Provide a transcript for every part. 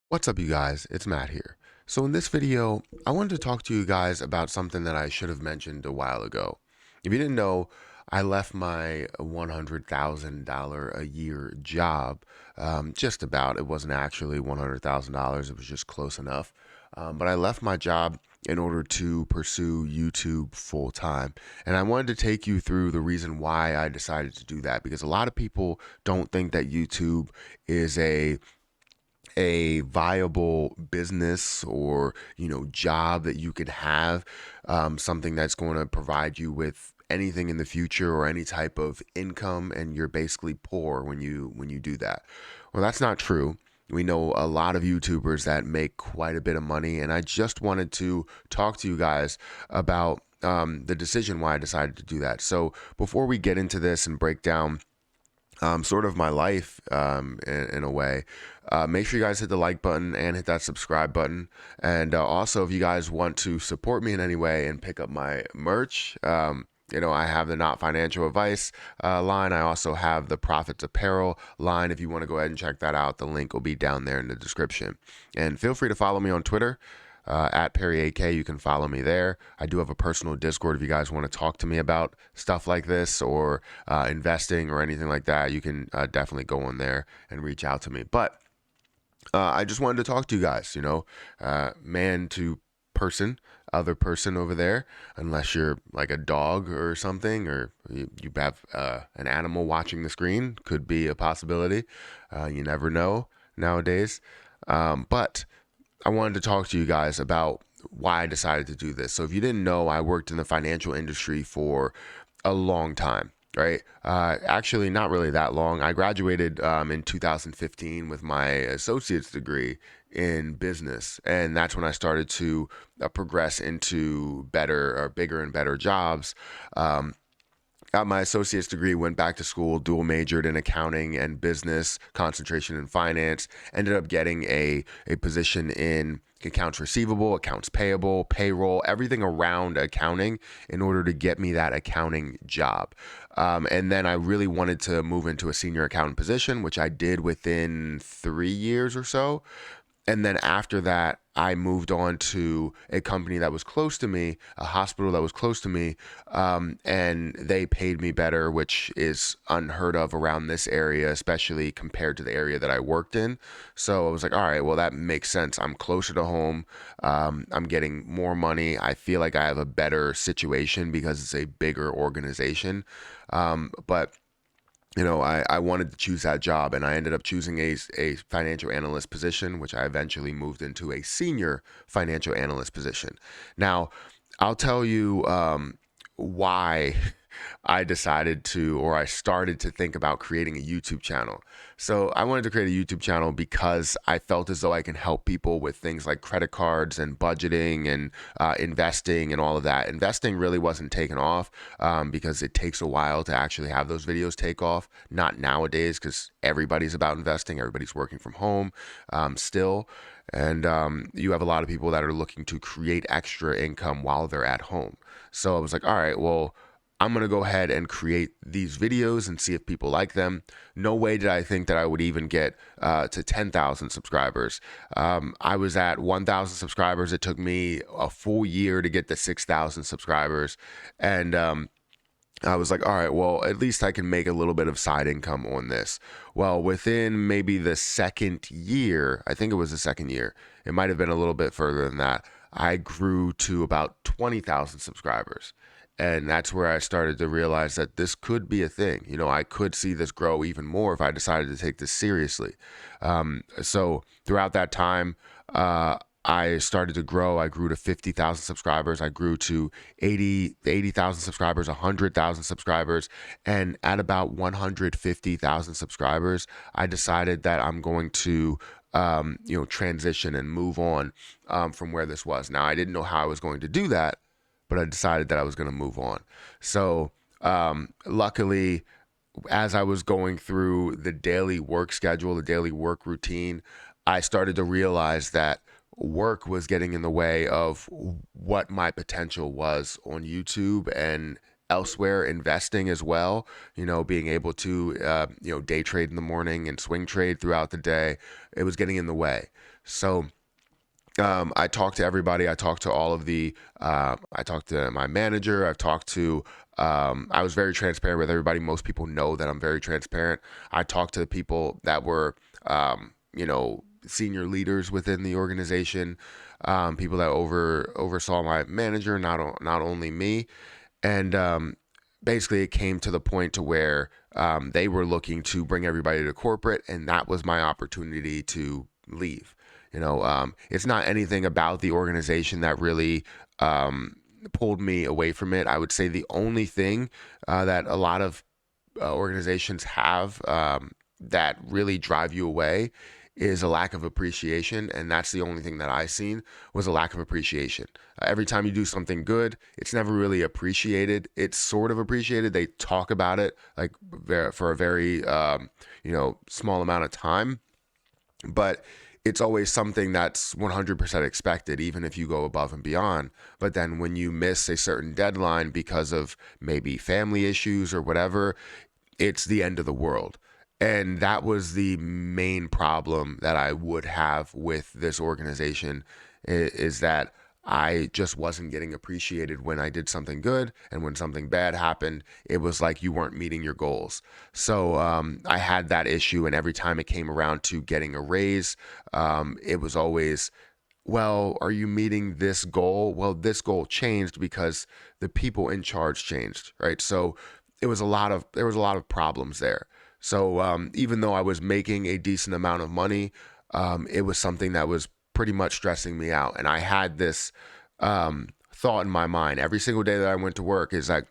What's up, you guys? It's Matt here. So in this video, I wanted to talk to you guys about something that I should have mentioned a while ago. If you didn't know, I left my $100,000 a year job. Just about. It wasn't actually $100,000. It was just close enough. But I left my job in order to pursue YouTube full time. And I wanted to take you through the reason why I decided to do that, because a lot of people don't think that YouTube is a viable business or job that you could have, something that's going to provide you with anything in the future or any type of income, and you're basically poor when you do that. Well, that's not true. We know a lot of YouTubers that make quite a bit of money, and I just wanted to talk to you guys about the decision why I decided to do that. So before we get into this and break down sort of my life in a way. Make sure you guys hit the like button and hit that subscribe button. And also, if you guys want to support me in any way and pick up my merch, I have the Not Financial Advice line. I also have the Profits Apparel line. If you want to go ahead and check that out, the link will be down there in the description. And feel free to follow me on Twitter. At Perry AK, you can follow me there. I do have a personal Discord if you guys want to talk to me about stuff like this or investing or anything like that. You can definitely go on there and reach out to me. But I just wanted to talk to you guys, man to person, other person over there, unless you're like a dog or something, or you have an animal watching the screen, could be a possibility. You never know nowadays. But I wanted to talk to you guys about why I decided to do this. So if you didn't know, I worked in the financial industry for a long time, right? Actually, not really that long. I graduated in 2015 with my associate's degree in business, and that's when I started to progress into better or bigger and better jobs. Got my associate's degree, went back to school, dual majored in accounting and business, concentration in finance, ended up getting a position in accounts receivable, accounts payable, payroll, everything around accounting in order to get me that accounting job. And then I really wanted to move into a senior accountant position, which I did within 3 years or so. And then after that, I moved on to a company that was close to me, a hospital that was close to me, and they paid me better, which is unheard of around this area, especially compared to the area that I worked in. So I was like, all right, well, that makes sense. I'm closer to home. I'm getting more money. I feel like I have a better situation because it's a bigger organization. But I wanted to choose that job, and I ended up choosing a financial analyst position, which I eventually moved into a senior financial analyst position. Now, I'll tell you why I decided to, or I started to think about creating a YouTube channel. So I wanted to create a YouTube channel because I felt as though I can help people with things like credit cards and budgeting and investing and all of that. Investing really wasn't taken off because it takes a while to actually have those videos take off. Not nowadays, because everybody's about investing. Everybody's working from home still. And you have a lot of people that are looking to create extra income while they're at home. So I was like, all right, well, I'm going to go ahead and create these videos and see if people like them. No way did I think that I would even get to 10,000 subscribers. I was at 1,000 subscribers. It took me a full year to get to 6,000 subscribers. And I was like, all right, well, at least I can make a little bit of side income on this. Well, within maybe the second year, I think it was the second year, it might have been a little bit further than that, I grew to about 20,000 subscribers. And that's where I started to realize that this could be a thing. I could see this grow even more if I decided to take this seriously. So throughout that time, I started to grow. I grew to 50,000 subscribers. I grew to 80,000 subscribers, 100,000 subscribers. And at about 150,000 subscribers, I decided that I'm going to transition and move on from where this was. Now, I didn't know how I was going to do that, but I decided that I was going to move on. So luckily, as I was going through the daily work schedule, the daily work routine, I started to realize that work was getting in the way of what my potential was on YouTube, and elsewhere investing as well, being able to, day trade in the morning and swing trade throughout the day. It was getting in the way. So I talked to everybody. I talked to all of I talked to my manager. I've talked to, I was very transparent with everybody. Most people know that I'm very transparent. I talked to the people that were, senior leaders within the organization, people that oversaw my manager, not only me. And basically it came to the point to where they were looking to bring everybody to corporate, and that was my opportunity to leave. It's not anything about the organization that really pulled me away from it. I would say the only thing that a lot of organizations have that really drive you away is a lack of appreciation, and that's the only thing that I seen was a lack of appreciation. Every time you do something good, it's never really appreciated. It's sort of appreciated. They talk about it like for a very small amount of time, but it's always something that's 100% expected, even if you go above and beyond. But then when you miss a certain deadline because of maybe family issues or whatever, it's the end of the world. And that was the main problem that I would have with this organization, is that I just wasn't getting appreciated when I did something good, and when something bad happened, it was like you weren't meeting your goals. So I had that issue, and every time it came around to getting a raise, it was always, well, are you meeting this goal? Well, this goal changed because the people in charge changed, right? So there was a lot of problems there. So even though I was making a decent amount of money, it was something that was pretty much stressing me out. And I had this thought in my mind every single day that I went to work, is like,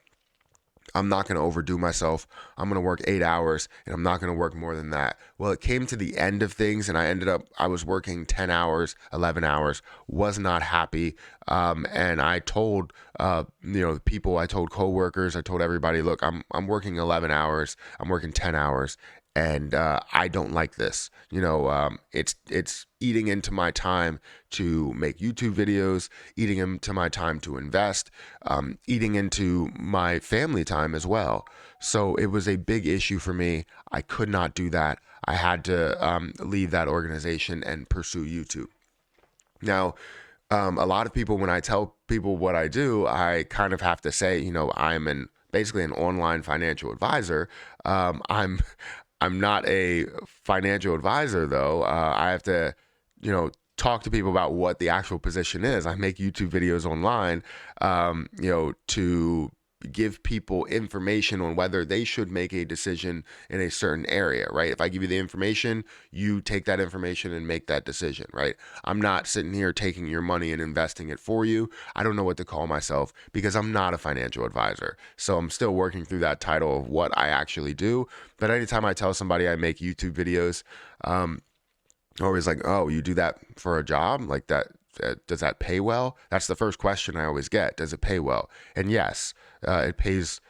I'm not going to overdo myself. I'm going to work 8 hours, and I'm not going to work more than that. Well, it came to the end of things, and I was working 10 hours, 11 hours, was not happy. And I told, the people, I told coworkers, I told everybody, look, I'm working 11 hours, I'm working 10 hours, and I don't like this. It's eating into my time to make YouTube videos, eating into my time to invest, eating into my family time as well. So it was a big issue for me. I could not do that. I had to leave that organization and pursue YouTube. Now, a lot of people, when I tell people what I do, I kind of have to say, I'm basically an online financial advisor. I'm not a financial advisor, though. I have to, talk to people about what the actual position is. I make YouTube videos online, to give people information on whether they should make a decision in a certain area, right? If I give you the information, you take that information and make that decision, right? I'm not sitting here taking your money and investing it for you. I don't know what to call myself because I'm not a financial advisor. So I'm still working through that title of what I actually do. But anytime I tell somebody I make YouTube videos, always like, oh, you do that for a job? Like that, does that pay well? That's the first question I always get. Does it pay well? And yes, it pays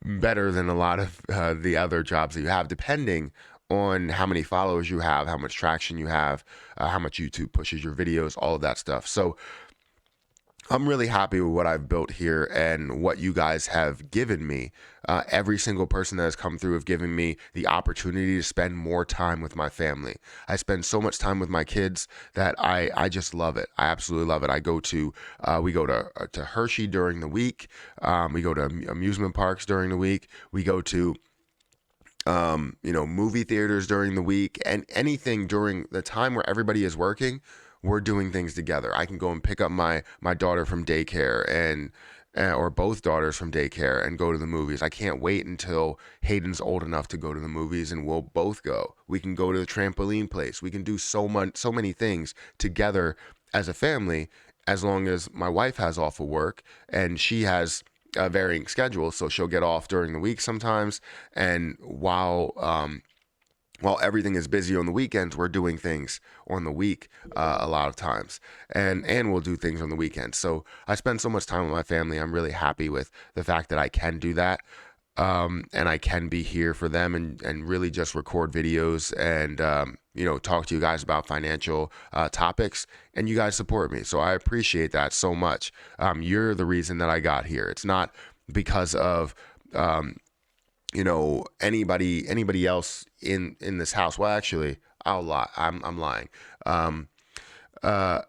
better than a lot of the other jobs that you have, depending on how many followers you have, how much traction you have, how much YouTube pushes your videos, all of that stuff. So I'm really happy with what I've built here and what you guys have given me. Every single person that has come through have given me the opportunity to spend more time with my family. I spend so much time with my kids that I just love it. I absolutely love it. We go to Hershey during the week. We go to amusement parks during the week. We go to movie theaters during the week, and anything during the time where everybody is working, we're doing things together. I can go and pick up my daughter from daycare and or both daughters from daycare and go to the movies. I can't wait until Hayden's old enough to go to the movies, and we'll both go. We can go to the trampoline place. We can do so many things together as a family, as long as my wife has off of work, and she has a varying schedule, so she'll get off during the week sometimes, and while everything is busy on the weekends, we're doing things on the week a lot of times, and we'll do things on the weekends. So I spend so much time with my family. I'm really happy with the fact that I can do that, and I can be here for them and really just record videos and talk to you guys about financial topics, and you guys support me. So I appreciate that so much. You're the reason that I got here. It's not because of anybody else in this house. Well, actually, I'll lie. I'm lying. Um, uh,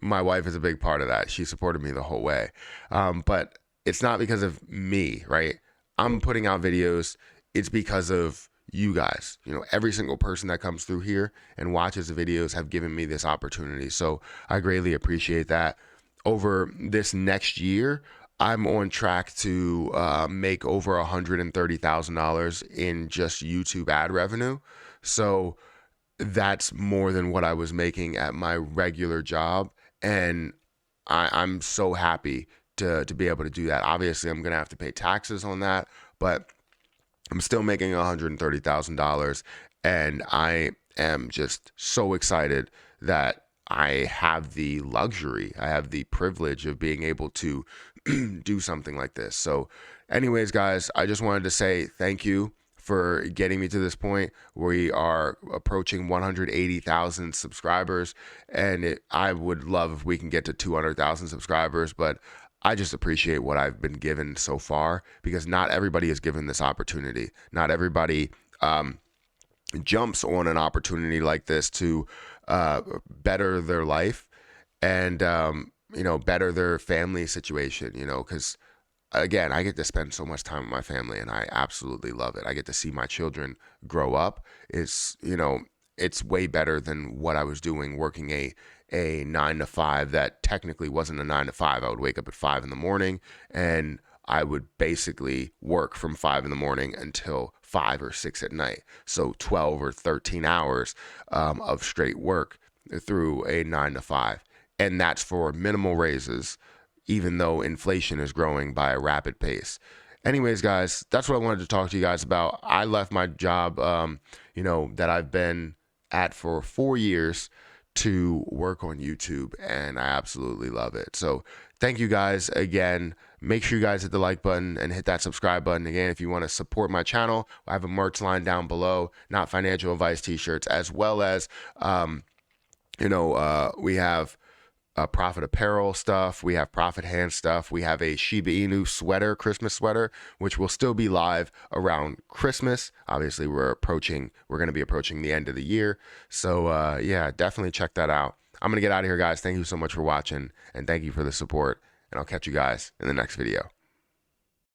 my wife is a big part of that. She supported me the whole way. But it's not because of me, right? I'm putting out videos. It's because of you guys. Every single person that comes through here and watches the videos have given me this opportunity. So I greatly appreciate that. Over this next year, I'm on track to make over $130,000 in just YouTube ad revenue. So that's more than what I was making at my regular job. And I'm so happy to be able to do that. Obviously, I'm going to have to pay taxes on that, but I'm still making $130,000. And I am just so excited that I have the luxury, I have the privilege of being able to do something like this. So, anyways, guys, I just wanted to say thank you for getting me to this point. We are approaching 180,000 subscribers, and I would love if we can get to 200,000 subscribers, but I just appreciate what I've been given so far, because not everybody is given this opportunity. Not everybody jumps on an opportunity like this to better their life and better their family situation, because again, I get to spend so much time with my family and I absolutely love it. I get to see my children grow up. It's way better than what I was doing working a 9 to 5 that technically wasn't a 9 to 5. I would wake up at 5 in the morning and I would basically work from 5 in the morning until 5 or 6 at night. So 12 or 13 hours of straight work through a 9 to 5. And that's for minimal raises, even though inflation is growing by a rapid pace. Anyways, guys, that's what I wanted to talk to you guys about. I left my job, that I've been at for 4 years to work on YouTube, and I absolutely love it. So thank you guys again. Make sure you guys hit the like button and hit that subscribe button. Again, if you want to support my channel, I have a merch line down below, Not Financial Advice t-shirts, as well as, we have Profit Apparel stuff. We have Profit Hand stuff. We have a Shiba Inu sweater, Christmas sweater, which will still be live around Christmas. Obviously, we're going to be approaching the end of the year. So yeah, definitely check that out. I'm going to get out of here, guys. Thank you so much for watching, and thank you for the support, and I'll catch you guys in the next video.